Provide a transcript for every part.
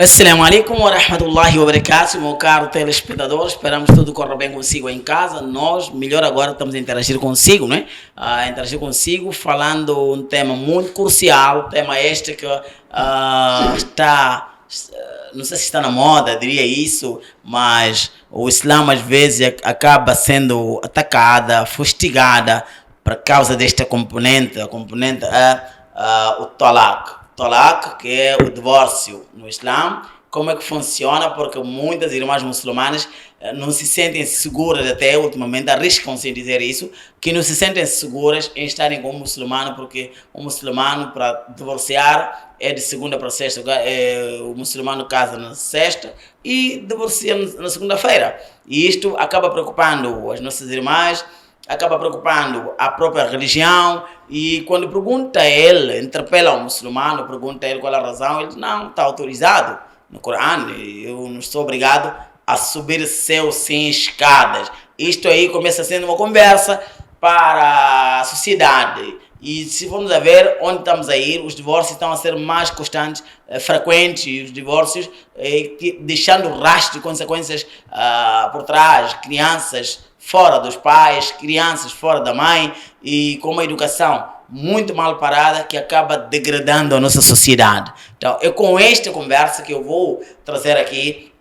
Assalamu alaikum wa rahmatullahi wa barakatuh, meu caro telespectador. Esperamos que tudo corra bem consigo em casa. Nós, melhor agora, estamos a interagir consigo, né? Interagir consigo, falando um tema muito crucial, tema este que não sei se está na moda, diria isso, mas o Islã às vezes acaba sendo atacada, fustigada por causa desta componente. A componente é o talaq. Talaq, que é o divórcio no Islã. Como é que funciona? Porque muitas irmãs muçulmanas não se sentem seguras, até ultimamente arriscam-se em dizer isso, que não se sentem seguras em estarem com um muçulmano, porque o muçulmano, para divorciar, é de segunda para sexta. O muçulmano casa na sexta e divorcia na segunda-feira. E isto acaba preocupando as nossas irmãs, acaba preocupando a própria religião. E quando pergunta a ele, interpela o muçulmano, pergunta a ele qual é a razão, ele diz, não, está autorizado no Corão, eu não estou obrigado a subir céu sem escadas. Isto aí começa sendo uma conversa para a sociedade. E se formos a ver onde estamos a ir, os divórcios estão a ser mais constantes, frequentes, e os divórcios deixando rastro de consequências por trás, crianças fora dos pais, crianças fora da mãe e com uma educação muito mal parada que acaba degradando a nossa sociedade. Então, é com esta conversa que eu vou trazer aqui,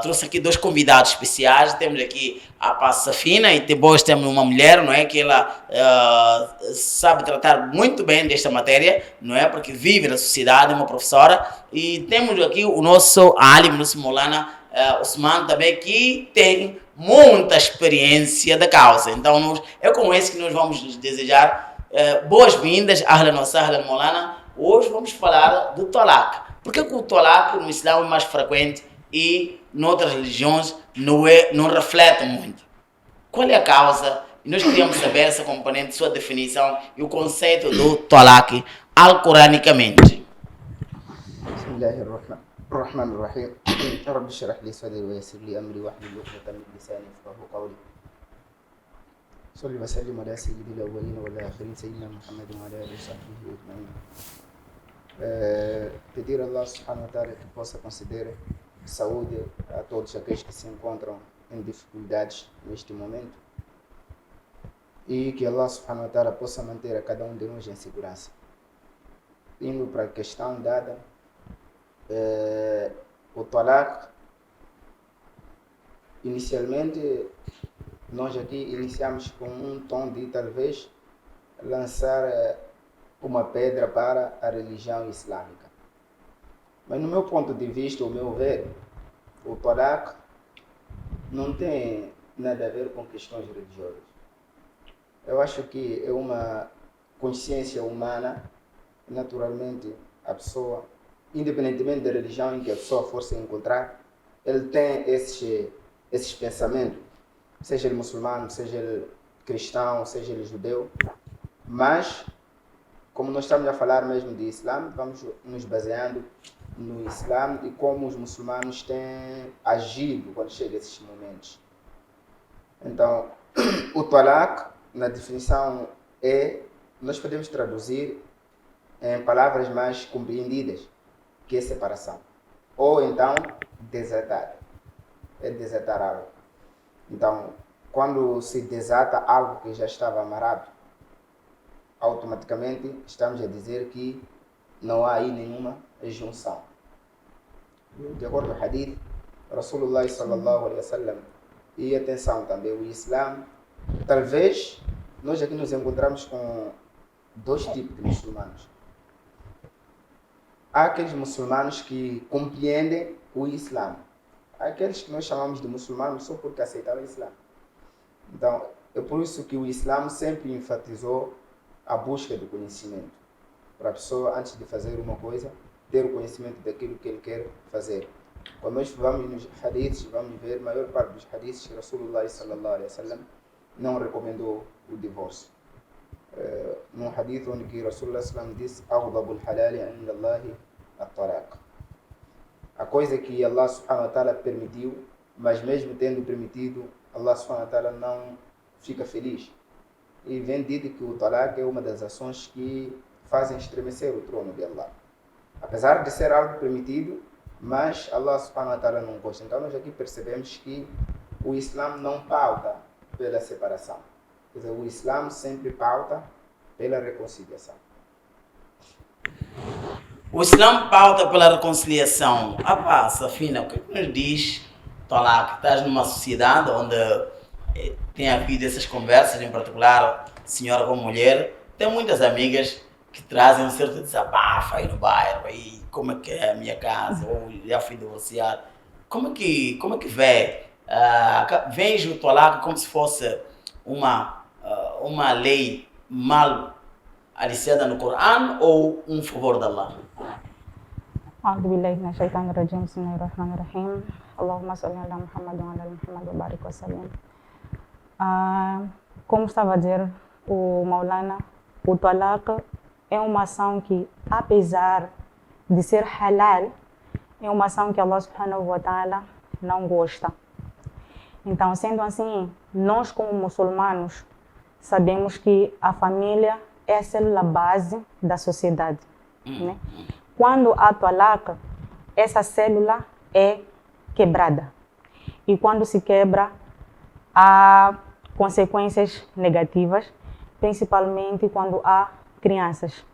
trouxe aqui dois convidados especiais. Temos aqui a Passa Fina e depois temos uma mulher, não é, que ela sabe tratar muito bem desta matéria, não é, porque vive na sociedade, é uma professora. E temos aqui o nosso alim, nosso Molana Osman também, que tem muita experiência da causa. Então, é com esse que nós vamos desejar boas-vindas, Ahlan wa Sahlan Molana. Hoje vamos falar do talaq. Por que o talaq no Islã é mais frequente e noutras religiões não reflete muito? Qual é a causa? E nós queríamos saber essa componente, sua definição e o conceito do talaq alcoranicamente. الرحمن الرحيم رب اشرح لي صدري ويسر لي امري واحلل عقدة من لساني يفقهوا قولي صل وسلم على سيد الاولين والاخرين سيدنا محمد وعلى اله وصحبه اجمعين. Pedir a Allah subhanahu wa ta'ala que possa conceder saúde a todos aqueles que se encontram em dificuldades neste momento e que Allah subhanahu wa ta'ala possa manter a cada um de nós em segurança. Indo para a questão dada, o talaq, inicialmente nós aqui iniciamos com um tom de talvez lançar uma pedra para a religião islâmica, mas no meu ponto de vista, o meu ver, o talaq não tem nada a ver com questões religiosas. Eu acho que é uma consciência humana. Naturalmente a pessoa, independentemente da religião em que a pessoa for se encontrar, ele tem esses pensamentos, seja ele muçulmano, seja ele cristão, seja ele judeu. Mas, como nós estamos a falar mesmo de Islã, vamos nos baseando no Islã e como os muçulmanos têm agido quando chega a esses momentos. Então, o talaq, na definição, nós podemos traduzir em palavras mais compreendidas, que é separação, ou então desatar, é desatar algo. Então, quando se desata algo que já estava amarrado, automaticamente estamos a dizer que não há aí nenhuma junção. De acordo com o hadith, Rasulullah sallallahu alaihi wasallam, e atenção também, o Islã, talvez nós aqui nos encontramos com dois tipos de muçulmanos. Há aqueles muçulmanos que compreendem o Islã. Há aqueles que nós chamamos de muçulmanos só porque aceitaram o Islã. Então, é por isso que o Islã sempre enfatizou a busca do conhecimento. Para a pessoa, antes de fazer uma coisa, ter o conhecimento daquilo que ele quer fazer. Quando nós vamos nos hadiths, vamos ver a maior parte dos hadiths que Rasulullah sallallahu alaihi wasallam não recomendou o divórcio. Num hadith onde que Rasulullah sallam diz "Aghdabul halali inda Allahi at-talaq", a coisa que Allah subhanahu wa ta'ala permitiu, mas mesmo tendo permitido, Allah subhanahu wa ta'ala não fica feliz. E vem dito que o talaq é uma das ações que fazem estremecer o trono de Allah. Apesar de ser algo permitido, mas Allah subhanahu wa ta'ala não gosta. Então nós aqui percebemos que o Islã não pauta pela separação. Quer dizer, o Islã sempre pauta pela reconciliação. O Islã pauta pela reconciliação. Safina, o que nos diz, lá, que estás numa sociedade onde tem havido essas conversas, em particular, senhora com mulher, tem muitas amigas que trazem um certo desabafo aí no bairro, aí, como é que é a minha casa, ou já fui divorciado. Como é que vê? Vejo o talaq como se fosse uma lei mal aliciada no Corão ou um favor de Allah? أعوذ بالله من الشيطان الرجيم بسم الله الرحمن الرحيم اللهم صل على محمد وعلى آل محمد وبارك وسلم. Como estava a dizer o Maulana, o talaq é uma ação que, apesar de ser halal, é uma ação que Allah subhanahu wa ta'ala não gosta. Então, sendo assim, nós como muçulmanos sabemos que a família é a célula base da sociedade, né? Quando há talaq, essa célula é quebrada. E quando se quebra, há consequências negativas, principalmente quando há crianças.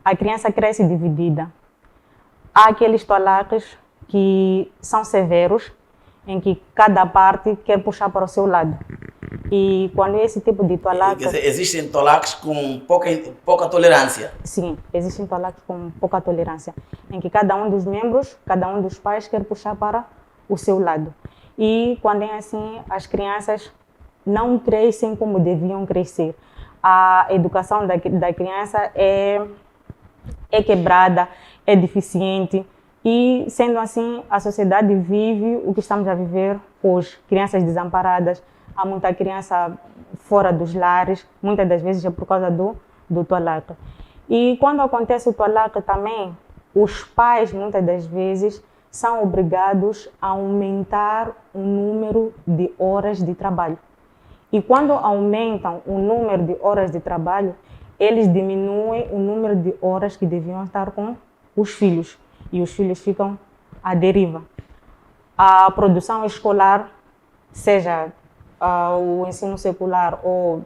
A criança cresce dividida. Há aqueles talaqs que são severos, em que cada parte quer puxar para o seu lado. E quando esse tipo de talaq... Existem talaqs com pouca tolerância? Sim, existem talaqs com pouca tolerância, em que cada um dos membros, cada um dos pais quer puxar para o seu lado. E quando é assim, as crianças não crescem como deviam crescer. A educação da criança é quebrada, é deficiente. E, sendo assim, a sociedade vive o que estamos a viver hoje. Crianças desamparadas, há muita criança fora dos lares, muitas das vezes é por causa do talaq. E quando acontece o talaq também, os pais, muitas das vezes, são obrigados a aumentar o número de horas de trabalho. E quando aumentam o número de horas de trabalho, eles diminuem o número de horas que deviam estar com os filhos. E os filhos ficam à deriva. A produção escolar, seja o ensino secular ou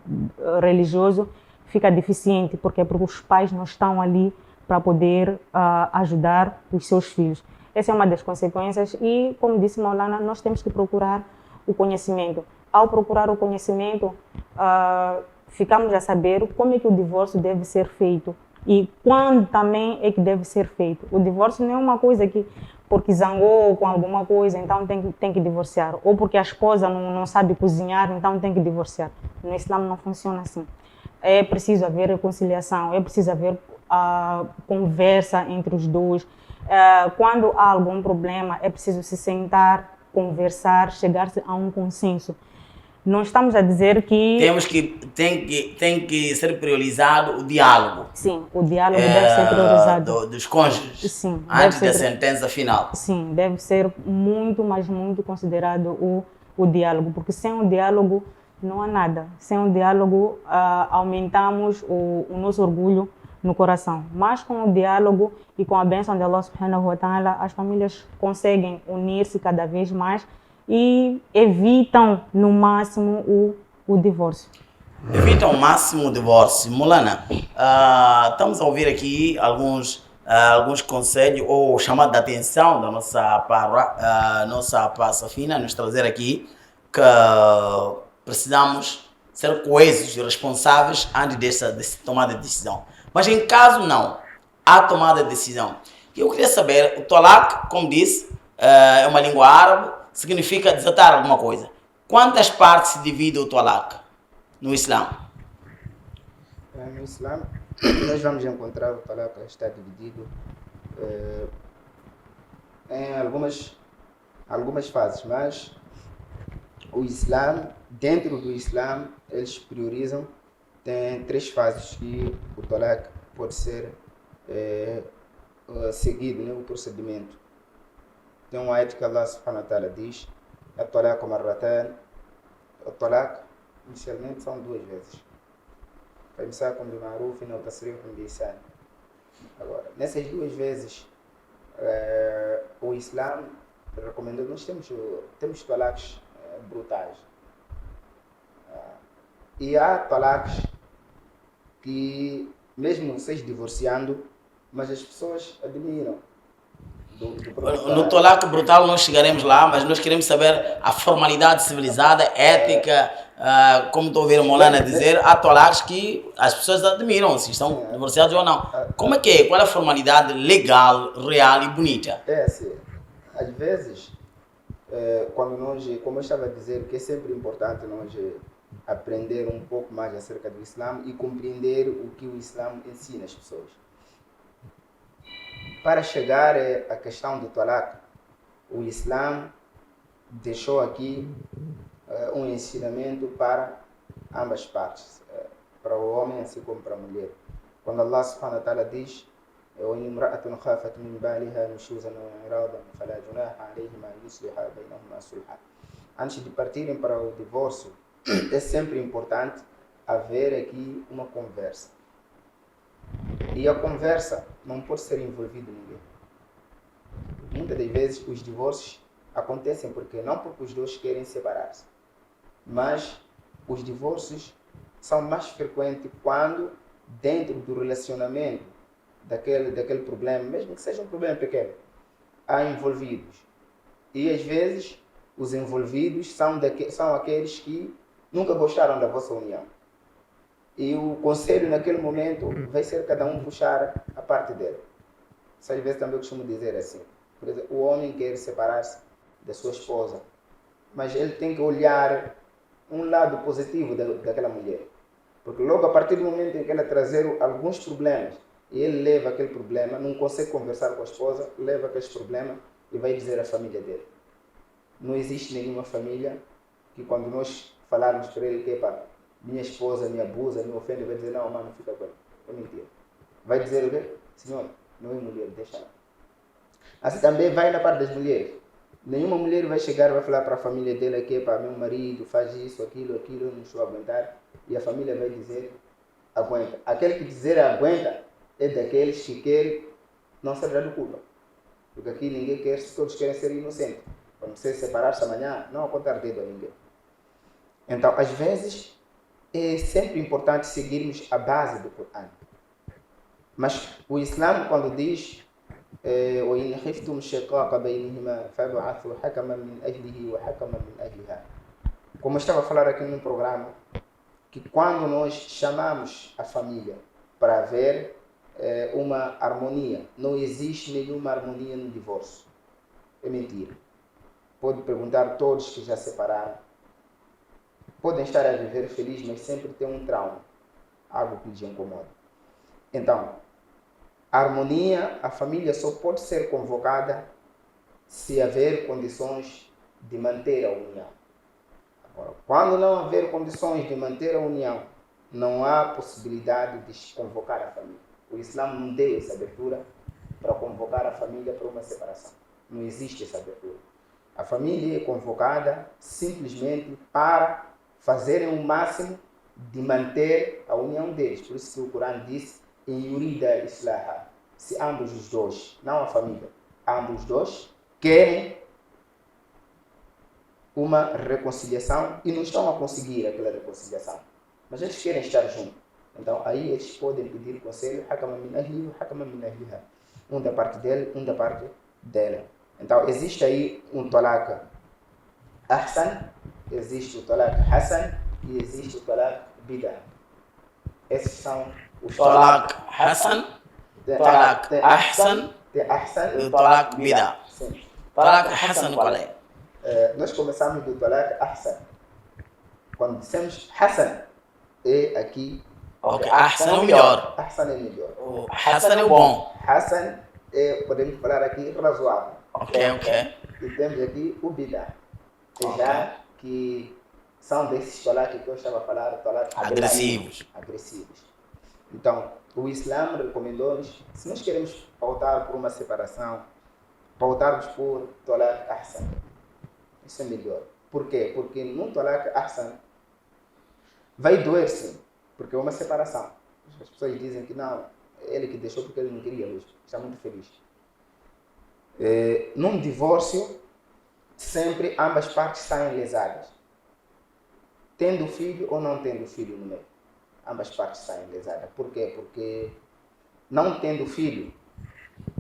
religioso, fica deficiente. Porque os pais não estão ali para poder ajudar os seus filhos. Essa é uma das consequências e, como disse Maulana, nós temos que procurar o conhecimento. Ao procurar o conhecimento, ficamos a saber como é que o divórcio deve ser feito e quando também é que deve ser feito. O divórcio não é uma coisa que, porque zangou com alguma coisa, então tem que divorciar. Ou porque a esposa não sabe cozinhar, então tem que divorciar. No Islã não funciona assim. É preciso haver reconciliação, é preciso haver conversa entre os dois. Quando há algum problema, é preciso se sentar, conversar, chegar-se a um consenso. Não estamos a dizer que... Tem que ser priorizado o diálogo. Sim, o diálogo deve ser priorizado. Dos cônjuges, sim, antes da sentença final. Sim, deve ser muito, mas muito considerado o diálogo, porque sem o diálogo não há nada. Sem o diálogo aumentamos o nosso orgulho no coração. Mas com o diálogo e com a bênção de Allah subhanahu wa ta'ala, as famílias conseguem unir-se cada vez mais e evitam no máximo o divórcio. Evitam ao máximo o divórcio. Maulana, estamos a ouvir aqui alguns conselhos ou chamada de atenção da nossa Safina, nos trazer aqui que precisamos ser coesos e responsáveis antes dessa tomada de decisão. Mas em caso não, há tomada de decisão. Eu queria saber, o talaq, como disse, é uma língua árabe, significa desatar alguma coisa. Quantas partes se divide o talaq no Islã? No Islã, nós vamos encontrar o talaq está dividido em algumas fases, mas o Islã, dentro do Islã, eles priorizam, tem 3 fases que o talaq pode ser seguido, né, o procedimento. Tem um ayat que Allah subhanahu wa ta'ala diz: "At-talaq marratan". O talaq inicialmente são 2 vezes. فإمساك بمعروف أو تسريح بإحسان. Agora, nessas 2 vezes, O Islã recomendou, nós temos talaques brutais. E há talaques que, mesmo vocês divorciando, mas as pessoas admiram. No talaque brutal não chegaremos lá, mas nós queremos saber a formalidade civilizada, ética, como estou a ouvir o Molana dizer, há talaques que as pessoas admiram, se estão divorciados ou não. Como é que é? Qual é a formalidade legal, real e bonita? É assim, às vezes, quando nós, como eu estava a dizer, que é sempre importante nós aprender um pouco mais acerca do Islã e compreender o que o Islã ensina às pessoas. Para chegar à questão do talaq, o Islã deixou aqui um ensinamento para ambas partes, para o homem assim como para a mulher. Quando Allah subhanahu wa ta'ala diz وإن امرأة خافت من بالها نشوزا أو إعراضا فلا جناح عليهما أن يصلحا بينهما صلحا. Antes de partirem para o divórcio, é sempre importante haver aqui uma conversa. E a conversa não pode ser envolvido ninguém. Muitas das vezes os divórcios acontecem não porque os dois querem separar-se, mas os divórcios são mais frequentes quando dentro do relacionamento daquele problema, mesmo que seja um problema pequeno, há envolvidos. E às vezes os envolvidos são aqueles que nunca gostaram da vossa união. E o conselho naquele momento vai ser cada um puxar a parte dele. Às vezes também eu costumo dizer assim, por exemplo, o homem quer separar-se da sua esposa, mas ele tem que olhar um lado positivo daquela mulher. Porque logo a partir do momento em que ela trazer alguns problemas, e ele leva aquele problema, não consegue conversar com a esposa, leva aquele problema e vai dizer à família dele. Não existe nenhuma família que quando nós falarmos para ele que minha esposa me abusa, me ofende, vai dizer, não, mano, fica com ele. É mentira. Vai dizer o quê? Senhor, não é mulher, deixa ela. Assim também vai na parte das mulheres. Nenhuma mulher vai chegar e vai falar para a família dele que meu marido faz isso, aquilo, eu não estou a aguentar. E a família vai dizer, aguenta. Aquele que dizer aguenta é daqueles que querem não se abrir do culpa. Porque aqui ninguém quer, todos querem ser inocentes. Quando você separar-se amanhã, não apontar dedo a ninguém. Então, às vezes, é sempre importante seguirmos a base do Corão. Mas o Islã, quando diz وإن خفتم شقاق بينهما فابعثوا حكما من أجله وحكما من أجلها. Como eu estava a falar aqui no programa, que quando nós chamamos a família para haver uma harmonia, não existe nenhuma harmonia no divórcio. É mentira. Pode perguntar a todos que já se separaram. Podem estar a viver felizes, mas sempre tem um trauma, algo que lhes incomoda. Então, a harmonia, a família só pode ser convocada se haver condições de manter a união. Agora, quando não haver condições de manter a união, não há possibilidade de convocar a família. O Islã não deu essa abertura para convocar a família para uma separação. Não existe essa abertura. A família é convocada simplesmente para fazerem o máximo de manter a união deles. Por isso que o Corão diz em yurida islaha, se ambos os dois, não a família, ambos os dois querem uma reconciliação e não estão a conseguir aquela reconciliação, mas eles querem estar juntos. Então aí eles podem pedir conselho, hakama min ahli wa hakama min ahliha, um da parte dele, um da parte dela. Então existe aí um talaq ahsan, existe o talaq hasan e existe o talaq bid'ah. Esses são os talaq hasan, talaq ahsan e o talaq bid'ah. Talaq hasan qual é? Nós começamos do talaq ahsan. Quando dissemos hasan, é aqui. Ok, ahsan é o melhor. Ahsan é o melhor. O hasan é o bom. Hasan é, podemos falar aqui, razoável. Ok. E temos aqui o bid'ah. Já que são desses talaq que eu estava a falar, talaq agressivos. Então, o Islã recomendou-nos, se nós queremos pautar por uma separação, pautarmos por talaq ahsan. Isso é melhor. Por quê? Porque no talaq ahsan vai doer sim, porque é uma separação. As pessoas dizem que não, ele que deixou porque ele não queria mesmo, está muito feliz. Num divórcio, sempre ambas partes saem lesadas. Tendo filho ou não tendo filho no meio. Ambas partes saem lesadas. Por quê? Porque não tendo filho,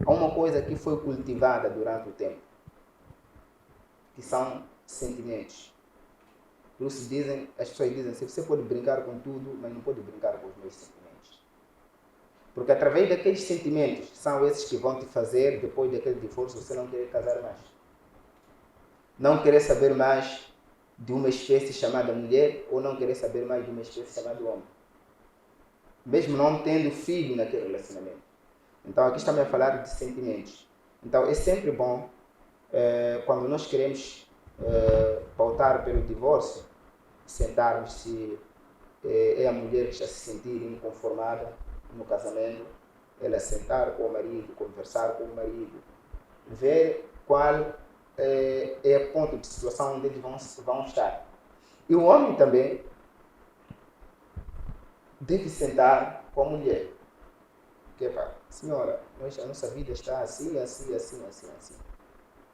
há uma coisa que foi cultivada durante o tempo, que são sentimentos. Por isso as pessoas dizem assim, você pode brincar com tudo, mas não pode brincar com os meus sentimentos. Porque através daqueles sentimentos, são esses que vão te fazer, depois daquele divórcio, você não querer casar mais. Não querer saber mais de uma espécie chamada mulher, ou não querer saber mais de uma espécie chamada homem. Mesmo não tendo filho naquele relacionamento. Então aqui estamos a falar de sentimentos. Então é sempre bom, quando nós queremos pautar pelo divórcio, sentarmos se é a mulher que está se sentir inconformada no casamento, ela sentar com o marido, conversar com o marido, ver qual é o ponto de situação onde eles vão estar. E o homem também deve sentar com a mulher. Porque, senhora, a nossa vida está assim.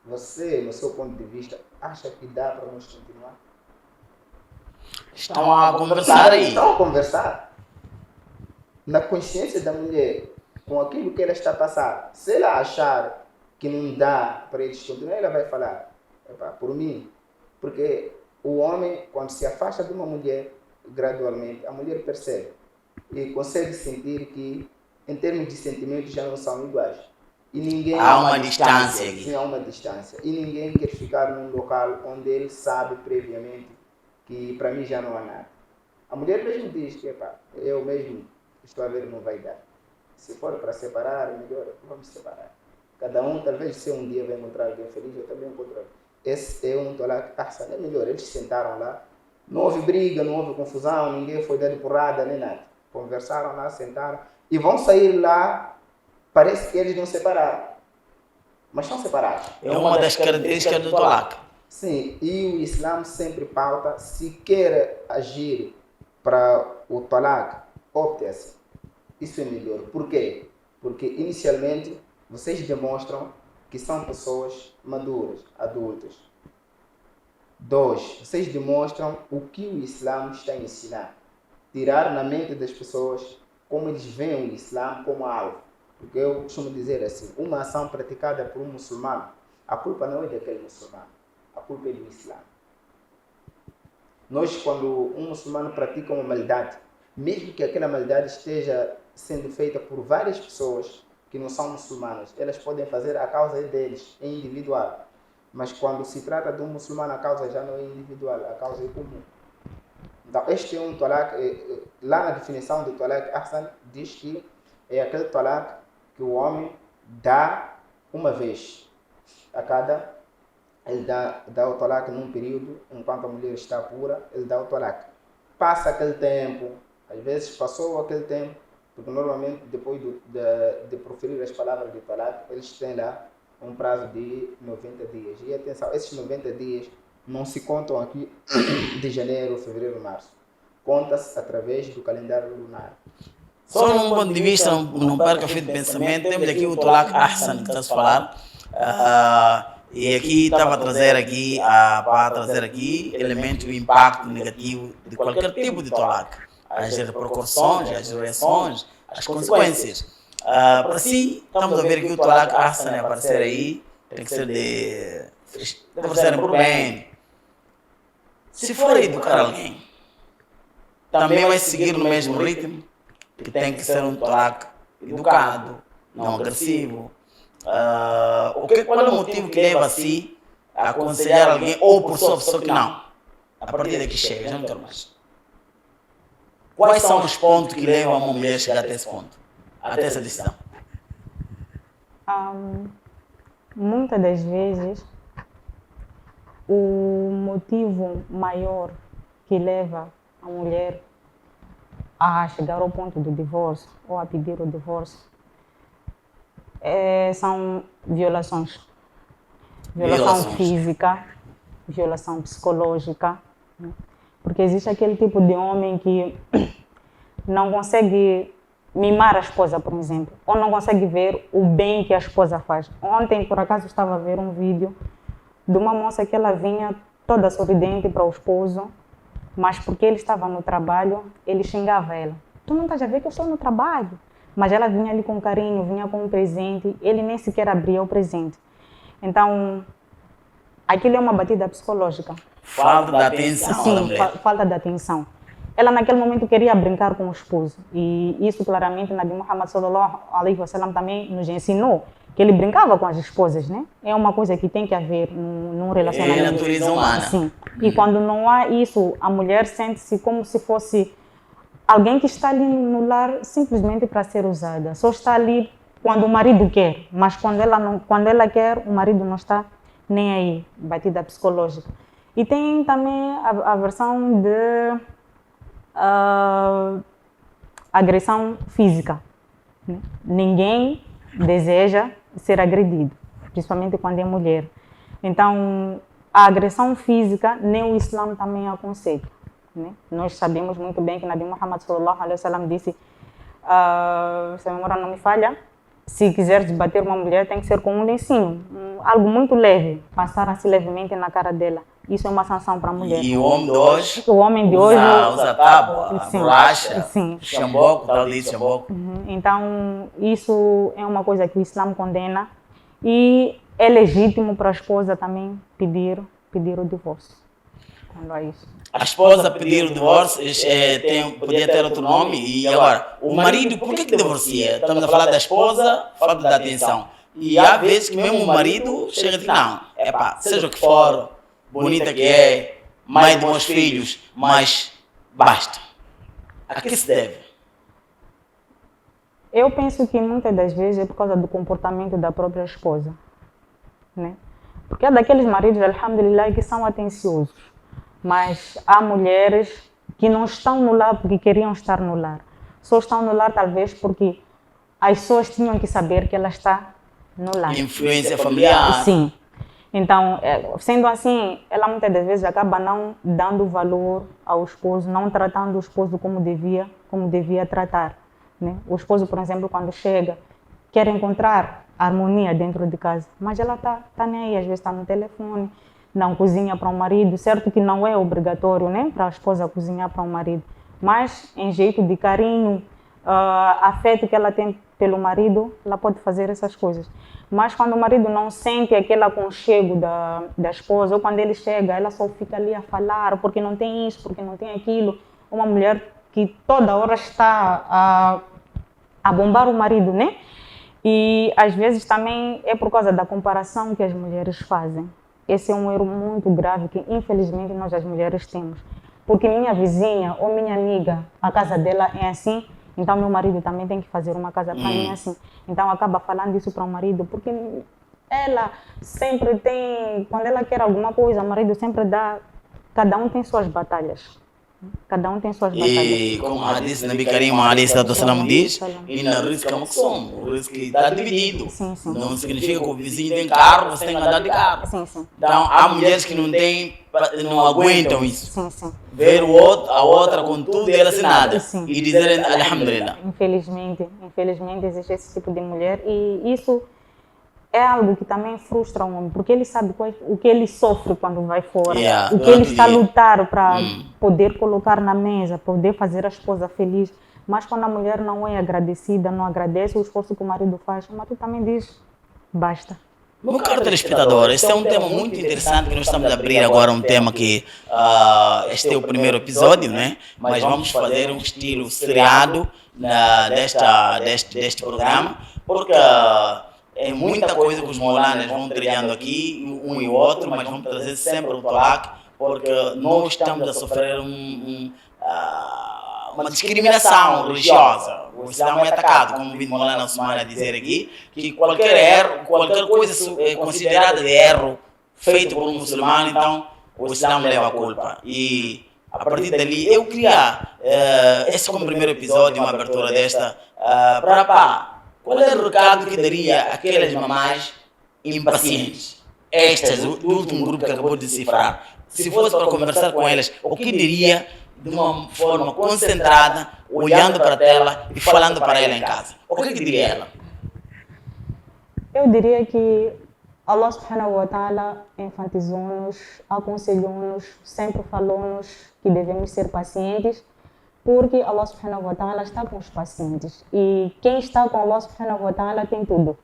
Você, no seu ponto de vista, acha que dá para nós continuar? Estão a conversar aí. Estão a conversar. Na consciência da mulher, com aquilo que ela está a passar, se ela achar que não dá para eles continuar, ela vai falar, por mim. Porque o homem, quando se afasta de uma mulher, gradualmente, a mulher percebe e consegue sentir que, em termos de sentimentos, já não são iguais. E ninguém há uma distância aqui. Sim, há uma distância. E ninguém quer ficar num local onde ele sabe previamente que para mim já não há nada. A mulher mesmo diz que, eu mesmo estou a ver que não vai dar. Se for para separar, melhor, vamos separar. Cada um, talvez, se um dia vai encontrar alguém feliz, eu também encontro. Esse é um talak ahsan, é melhor. Eles sentaram lá, não houve briga, não houve confusão, ninguém foi dando porrada, nem nada. Conversaram lá, sentaram, e vão sair lá, parece que eles não separaram. Mas estão separados. É uma das características do talak. Sim, e o Islã sempre pauta, se quer agir para o talak, opte assim. Isso é melhor. Por quê? Porque inicialmente vocês demonstram que são pessoas maduras, adultas. 2, vocês demonstram o que o Islã está a ensinar. Tirar na mente das pessoas como eles veem o Islã como algo. Porque eu costumo dizer assim, uma ação praticada por um muçulmano, a culpa não é daquele muçulmano, a culpa é do Islã. Nós, quando um muçulmano pratica uma maldade, mesmo que aquela maldade esteja sendo feita por várias pessoas que não são muçulmanas, elas podem fazer a causa deles, é individual. Mas quando se trata de um muçulmano, a causa já não é individual, a causa é comum. Então, este é um talak, lá na definição do talak ahsan, diz que é aquele talak que o homem dá uma vez. Ele dá o talak num período, enquanto a mulher está pura, ele dá o talak. Passa aquele tempo, às vezes passou aquele tempo, porque normalmente depois de proferir as palavras de talak, eles têm lá um prazo de 90 dias. E atenção, esses 90 dias não se contam aqui de janeiro, fevereiro, março. Conta-se através do calendário lunar. Só num ponto de vista, não perca fio de pensamento, temos aqui o talak ahsan que está a se falar. E aqui estava a trazer aqui elementos do impacto negativo de qualquer tipo de talak. As repercussões, as reações, as consequências. Para si, estamos a ver que o talak ahsan é aparecer aí, tem que ser deve ser por bem. Se for educar alguém, também vai seguir no mesmo ritmo, que tem que ser um talak educado, não agressivo. Qual é o motivo que leva a si a aconselhar alguém ou por sua pessoa que não? A partir daqui chega, já não quero mais. Quais são os pontos que levam uma mulher a chegar até esse ponto? Até essa decisão? Muitas das vezes, o motivo maior que leva a mulher a chegar ao ponto do divórcio ou a pedir o divórcio são violações. Violação física, violação psicológica. Porque existe aquele tipo de homem que não consegue mimar a esposa, por exemplo, ou não consegue ver o bem que a esposa faz. Ontem, por acaso, estava a ver um vídeo de uma moça que ela vinha toda sorridente para o esposo, mas porque ele estava no trabalho, ele xingava ela. Tu não estás a ver que eu estou no trabalho? Mas ela vinha ali com carinho, vinha com um presente, ele nem sequer abria o presente. Então, aquilo é uma batida psicológica. Falta de atenção da Sim, mulher. falta de atenção. Ela naquele momento queria brincar com o esposo. E isso claramente Nabi Muhammad sallallahu alaihi wasallam também nos ensinou, que ele brincava com as esposas, né? É uma coisa que tem que haver num relacionamento. É a natureza humana. Sim. E quando não há isso, a mulher sente-se como se fosse alguém que está ali no lar simplesmente para ser usada. Só está ali quando o marido quer, mas quando ela quer, o marido não está nem aí. Batida psicológica. E tem também a versão de agressão física. Né? Ninguém deseja ser agredido, principalmente quando é mulher. Então, a agressão física, nem o Islã também aconselha. Né? Nós sabemos muito bem que Nabi Muhammad sallallahu alaihi wasallam disse, se a memória não me falha, se quiseres bater uma mulher, tem que ser com um lencinho, algo muito leve, passar assim levemente na cara dela. Isso é uma sanção para a mulher. E o homem de hoje, O homem de hoje usa tábua, sim, borracha, sim. chamboco, tal disso, chamboco. Então, isso é uma coisa que o Islã condena e é legítimo para a esposa também pedir o divórcio. Quando há isso. A esposa pedir o divórcio podia ter outro nome. E agora, o marido, por que divorcia? Estamos a falar da esposa, falta de atenção. E há vezes que mesmo o marido chega a dizer, não, seja o que for, bonita que é, mãe de meus filhos, mas basta. A que se deve? Eu penso que muitas das vezes é por causa do comportamento da própria esposa. Né? Porque há daqueles maridos, alhamdulillah, que são atenciosos. Mas há mulheres que não estão no lar porque queriam estar no lar. Só estão no lar talvez porque as pessoas tinham que saber que ela está no lar. Influência familiar. Sim. Então, sendo assim, ela muitas das vezes acaba não dando valor ao esposo, não tratando o esposo como devia tratar. Né? O esposo, por exemplo, quando chega, quer encontrar harmonia dentro de casa, mas ela tá nem aí, às vezes está no telefone, não cozinha para o marido, certo que não é obrigatório, né, para a esposa cozinhar para o marido, mas em jeito de carinho, afeto que ela tem pelo marido, ela pode fazer essas coisas. Mas quando o marido não sente aquele aconchego da esposa, ou quando ele chega, ela só fica ali a falar, porque não tem isso, porque não tem aquilo. Uma mulher que toda hora está a bombar o marido, né? E às vezes também é por causa da comparação que as mulheres fazem. Esse é um erro muito grave que infelizmente nós as mulheres temos. Porque minha vizinha ou minha amiga, a casa dela é assim, então meu marido também tem que fazer uma casa para mim assim. Então acaba falando isso para o marido, porque ela sempre tem, quando ela quer alguma coisa, o marido sempre dá, cada um tem suas batalhas. Cada um tem suas batalhas. E como a hadith Nabi Karim alayhi salatu wasalam diz, e na risco é maqsum, o risco está dividido. Sim, sim. Não significa que o vizinho tem carro, você tem que andar de carro. Sim, sim. Então há mulheres que não aguentam isso. Sim, sim. Ver a outra com tudo e ela sem nada. Sim. E dizerem alhamdulillah. Infelizmente existe esse tipo de mulher e isso é algo que também frustra o homem, porque ele sabe o que ele sofre quando vai fora, o que ele está a lutar para poder colocar na mesa, poder fazer a esposa feliz. Mas quando a mulher não é agradecida, não agradece o esforço que o marido faz, o marido também diz, basta. Meu caro telespectador, este é um tema muito interessante que nós estamos a abrir agora, um tema que este é o primeiro episódio, né? Mas vamos fazer um estilo seriado deste programa, porque é muita coisa que os molanas vão trilhando aqui, um e o outro, mas vamos trazer sempre o talaque, porque nós estamos a sofrer uma discriminação religiosa. O Islã é atacado, como o Molana Osman a dizer aqui, que qualquer erro, qualquer coisa considerada de erro feito por um muçulmano, então o Islã leva a culpa. E a partir dali eu queria, esse como primeiro episódio, uma abertura desta, qual é o recado que daria àquelas mamás impacientes? Estas, do último grupo que acabou de decifrar. Se fosse para conversar com elas, o que diria de uma forma concentrada, olhando para a tela e falando para ela em casa? O que diria ela? Eu diria que Allah subhanahu wa ta'ala enfatizou-nos, aconselhou-nos, sempre falou-nos que devemos ser pacientes, porque Allah subhanahu wa ta'ala está com os pacientes. E quem está com Allah subhanahu wa ta'ala tem tudo.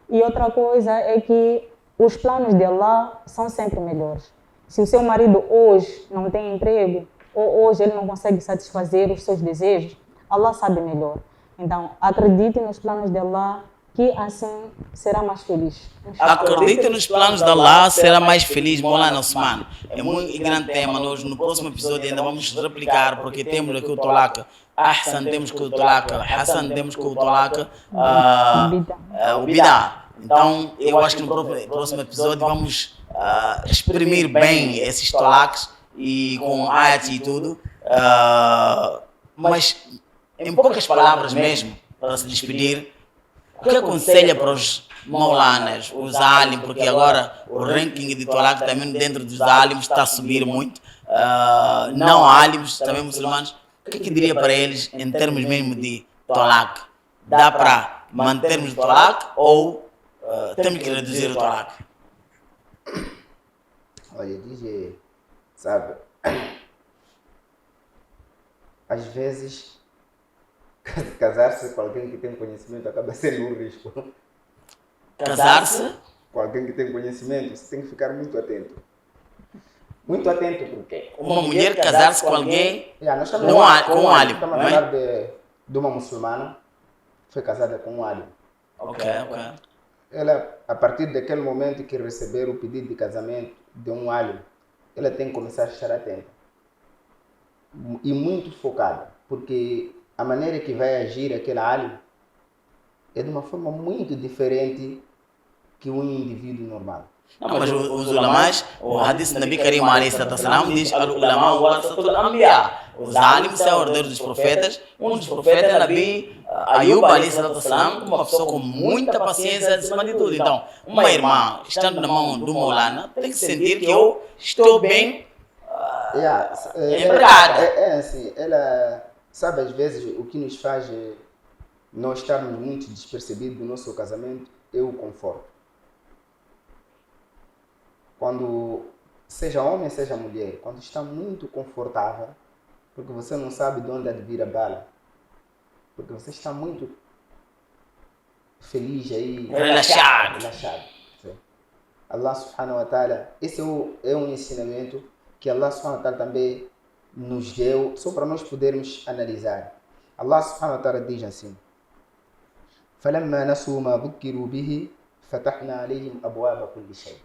E outra coisa é que os planos de Allah são sempre melhores. Se o seu marido hoje não tem emprego, ou hoje ele não consegue satisfazer os seus desejos, Allah sabe melhor. Então, acredite nos planos de Allah, que assim será mais feliz. Acredite nos planos de Allah, será mais feliz, Maulana Osman. É muito grande tema. Nós, no próximo episódio, ainda vamos replicar, porque temos aqui o Tolak Ahsan, temos que o Tolak Hassan, temos que o Tolak o Bidá. Então, eu acho que no próximo episódio vamos exprimir bem esses Tolaks e com ayat e tudo. Mas, em poucas palavras mesmo, para se despedir, o que aconselha para os maulanas, os alim, porque agora o ranking de Tolak também dentro dos alims está a subir muito, não alims, também muçulmanos, o que diria para eles em termos mesmo de Tolak? Dá para mantermos o Tolak ou temos que reduzir o Tolak? Olha, DJ, sabe, às vezes casar-se com alguém que tem conhecimento acaba sendo um risco. Casar-se? Com alguém que tem conhecimento, você tem que ficar muito atento. Muito atento porque uma mulher casar-se com alguém nós estamos com um alim, estamos a falar de uma muçulmana que foi casada com um alim. Ok. Ela, a partir daquele momento que receber o pedido de casamento de um alim, ela tem que começar a estar atenta. E muito focada, porque a maneira que vai agir aquele alim é de uma forma muito diferente que um indivíduo normal. Não, mas os ulamás, o hadith Nabi Karim alayhi salam diz al-ulama warasatul anbiya. Os alims são herdeiros dos profetas. Um dos profetas é Nabi Ayub alayhi salam, uma pessoa com muita paciência acima de tudo. Então, uma irmã estando na mão do Maulana tem que sentir que eu estou bem empregada. É assim, ela sabe às vezes o que nos faz nós estarmos muito despercebidos do nosso casamento é o conforto. Quando, seja homem, seja mulher, quando está muito confortável, porque você não sabe de onde há de vir a bala, porque você está muito feliz aí, relaxado. Sim. Allah subhanahu wa ta'ala, esse é um ensinamento que Allah subhanahu wa ta'ala também nos deu, só para nós podermos analisar. Allah subhanahu wa ta'ala diz assim: فَلَمَّا نَسُوا مَا ذُكِّرُوا بِهِ فَتَحْنَا عَلَيْهِمْ أَبْوَابَ كُلِّ شَيْءٍ.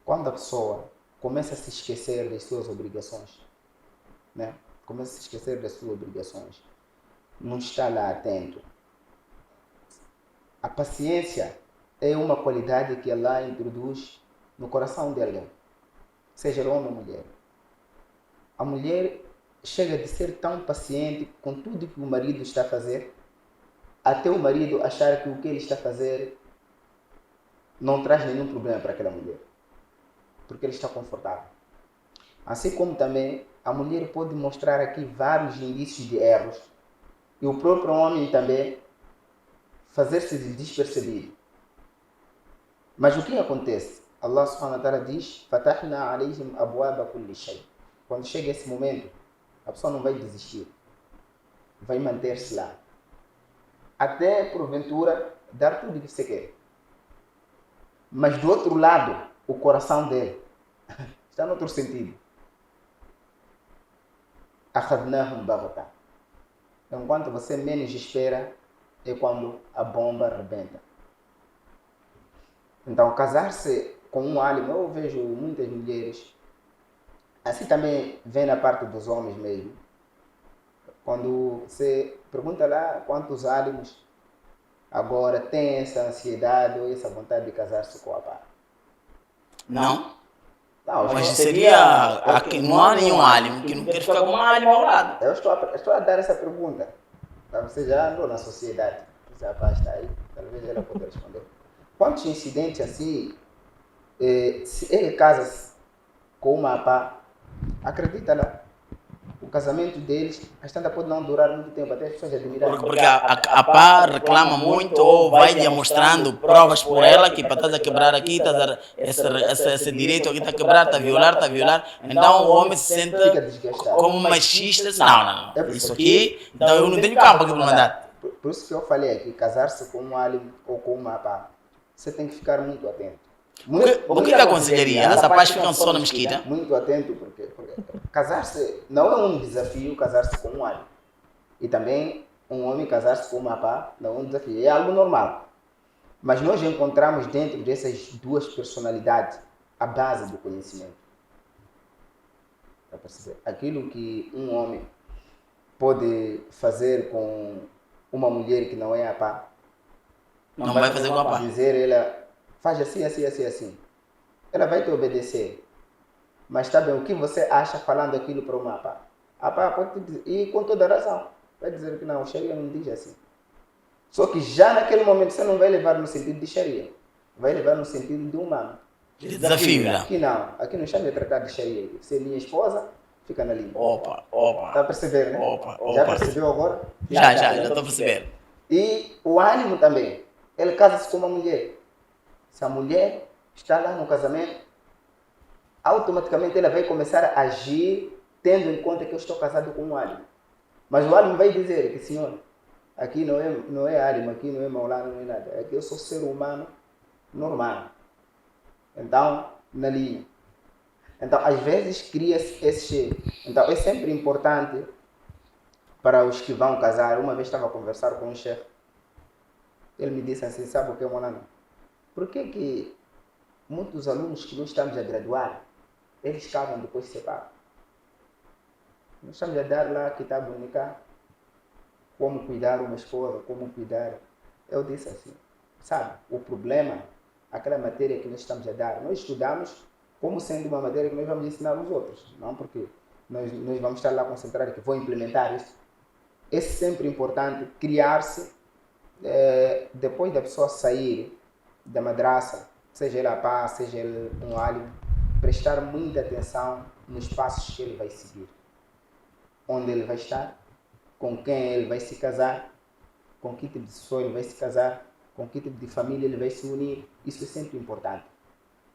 Quando a pessoa começa a se esquecer das suas obrigações, né? Começa a se esquecer das suas obrigações, não está lá atento. A paciência é uma qualidade que Allah introduz no coração de alguém, seja homem ou mulher. A mulher chega de ser tão paciente com tudo que o marido está a fazer, até o marido achar que o que ele está a fazer não traz nenhum problema para aquela mulher, porque ele está confortável. Assim como também a mulher pode mostrar aqui vários indícios de erros e o próprio homem também fazer-se despercebido. Mas o que acontece? Allah subhanahu wa ta'ala diz: "Fatahna alayhim abwaba kulli shay." Quando chega esse momento, a pessoa não vai desistir, vai manter-se lá, até porventura dar tudo o que você quer. Mas do outro lado, o coração dele está no outro sentido. Akhadnahum baghta. Enquanto você menos espera, é quando a bomba rebenta. Então, casar-se com um alim, eu vejo muitas mulheres, assim também vem na parte dos homens mesmo. Quando você pergunta lá quantos alims agora têm essa ansiedade ou essa vontade de casar-se com a pá. Não, Não, mas seria. Não há nenhum alim que não quer ficar com um alim ao lado. Eu estou a dar essa pergunta. Você já andou na sociedade, esse rapaz está aí, talvez ela possa responder. Quantos incidentes assim, se ele casa-se com uma pá, acredita lá, o casamento deles, às tantas pode não durar muito tempo, até as pessoas admirarem. Porque a pá reclama muito ou vai-lhe mostrando provas por ela que para estás a quebrar aqui, estás a, esse direito aqui está a quebrar, está a violar. Então o homem se sente Fica desgastado. como machista. Não. Isso aqui, então eu não tenho campo aqui para mandar. Por isso que eu falei aqui, casar-se com um alim ou com uma pá, você tem que ficar muito atento. O que aconselharia? As pais ficam só na mesquita? Muito atento, porque casar-se não é um desafio, casar-se com um alim. E também um homem casar-se com uma pá não é um desafio, é algo normal. Mas nós encontramos dentro dessas duas personalidades a base do conhecimento. Para perceber? Aquilo que um homem pode fazer com uma mulher que não é a pá, Não vai fazer com a pá. dizer ela faz assim. Ela vai te obedecer. Mas está bem, o que você acha falando aquilo para uma pá? A pá pode te dizer, e com toda a razão, vai dizer que não, o Sharia não diz assim. Só que já naquele momento você não vai levar no sentido de Sharia, vai levar no sentido de humano. Desafio, né? Aqui não, aqui não chama de tratar de Sharia. Você é minha esposa, fica na linha. Opa. Está a perceber, né? Já percebeu agora? Já estou a perceber. E o ânimo também. Ele casa-se com uma mulher. Se a mulher está lá no casamento, automaticamente ela vai começar a agir tendo em conta que eu estou casado com um ânimo. Mas o ânimo vai dizer que, senhor, aqui não é ânimo, aqui não é maulana, não é nada. Aqui eu sou ser humano normal. Então, na linha. Então, às vezes cria-se esse... Então, é sempre importante para os que vão casar. Uma vez estava a conversar com um chefe. Ele me disse assim, sabe o que é, Molano? Por que muitos alunos que nós estamos a graduar, eles casam depois se separam? Nós estamos a dar lá Kitab Unika, como cuidar uma esposa, como cuidar. Eu disse assim, sabe, o problema, aquela matéria que nós estamos a dar, nós estudamos como sendo uma matéria que nós vamos ensinar aos outros, não porque nós vamos estar lá concentrados que vou implementar isso. É sempre importante criar-se, depois da pessoa sair da madraça, seja ele a pá, seja ele um alim, prestar muita atenção nos passos que ele vai seguir. Onde ele vai estar, com quem ele vai se casar, com que tipo de pessoa ele vai se casar, com que tipo de família ele vai se unir. Isso é sempre importante.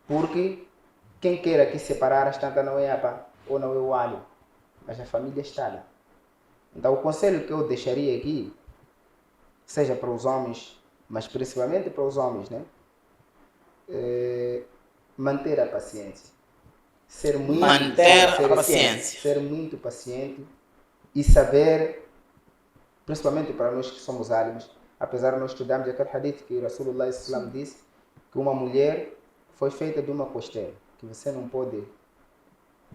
Porque quem queira aqui separar as tantas não é a pá ou não é o alim, mas a família está lá. Então o conselho que eu deixaria aqui, seja para os homens, mas principalmente para os homens, né? Manter a paciência. Ser muito paciente e saber, principalmente para nós que somos árabes, apesar de nós estudarmos aquele hadith que Rasulullah sallam disse que uma mulher foi feita de uma costela, que você não pode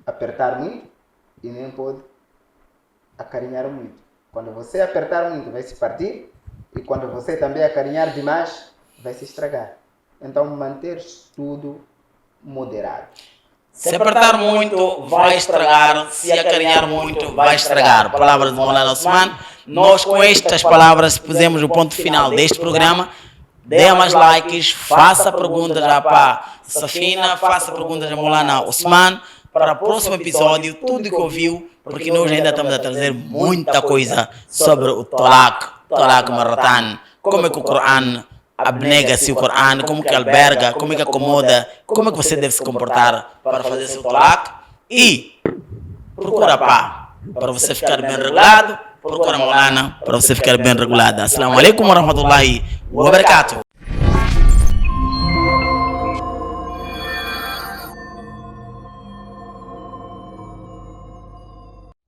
apertar muito e nem pode acarinhar muito. Quando você apertar muito, vai se partir, e quando você também acarinhar demais, vai se estragar. Então, manter tudo moderado. Se apertar muito, vai estragar. Se acarinhar muito, vai estragar. Palavras de Molana Osman. Nós, com estas palavras, pusemos o ponto final deste programa. Dê mais likes, faça perguntas à Pá Safina, faça perguntas a Molana Osman. Para o próximo episódio, tudo que ouviu, porque nós ainda estamos a trazer muita coisa sobre o Talaq Maratan, como é que o Coran abnega-se o Coran, como que alberga, como é que acomoda, como é que você deve se comportar para fazer seu Talaq. E procura Pá para você ficar bem regulado, procura Molana para você ficar bem regulada. Assalamu alaikum wa rahmatullahi wa barakatuh.